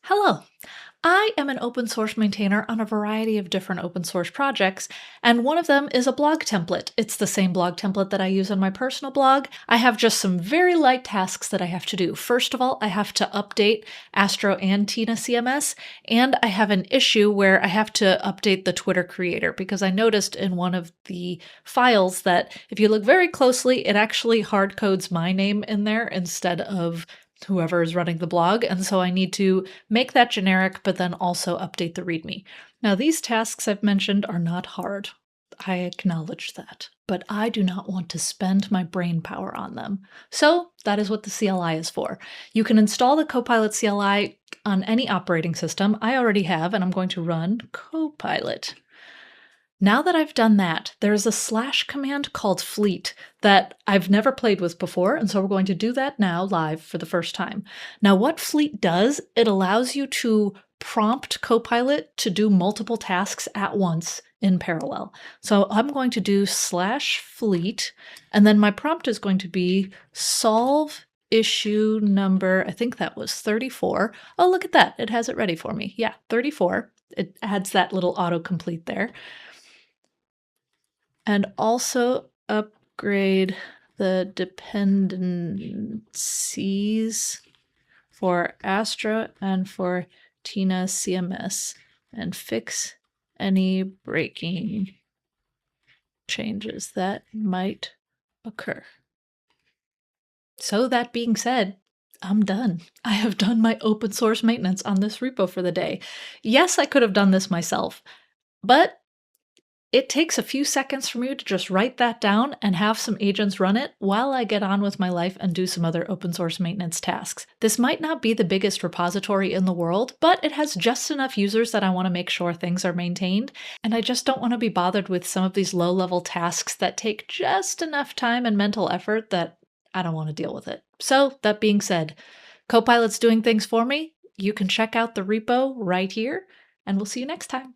Hello. I am an open source maintainer on a variety of different open source projects, and one of them is a blog template. It's the same blog template that I use on my personal blog. I have just some very light tasks that I have to do. First of all, I have to update Astro and Tina CMS, and I have an issue where I have to update the Twitter creator because I noticed in one of the files that if you look very closely, it actually hard codes my name in there instead of whoever is running the blog, and so I need to make that generic, but then also update the README. Now, these tasks I've mentioned are not hard. I acknowledge that, but I do not want to spend my brain power on them. So that is what the CLI is for. You can install the Copilot CLI on any operating system. I already have, and I'm going to run Copilot. Now that I've done that, there's a / command called fleet that I've never played with before, and so we're going to do that now live for the first time. Now what fleet does, it allows you to prompt Copilot to do multiple tasks at once in parallel. So I'm going to do /fleet, and then my prompt is going to be solve issue number, I think that was 34. Oh, look at that, it has it ready for me. Yeah, 34. It adds that little autocomplete there. And also upgrade the dependencies for Astra and for Tina CMS and fix any breaking changes that might occur. So that being said, I'm done. I have done my open source maintenance on this repo for the day. Yes, I could have done this myself, but it takes a few seconds for me to just write that down and have some agents run it while I get on with my life and do some other open source maintenance tasks. This might not be the biggest repository in the world, but it has just enough users that I want to make sure things are maintained, and I just don't want to be bothered with some of these low-level tasks that take just enough time and mental effort that I don't want to deal with it. So that being said, Copilot's doing things for me. You can check out the repo right here, and we'll see you next time.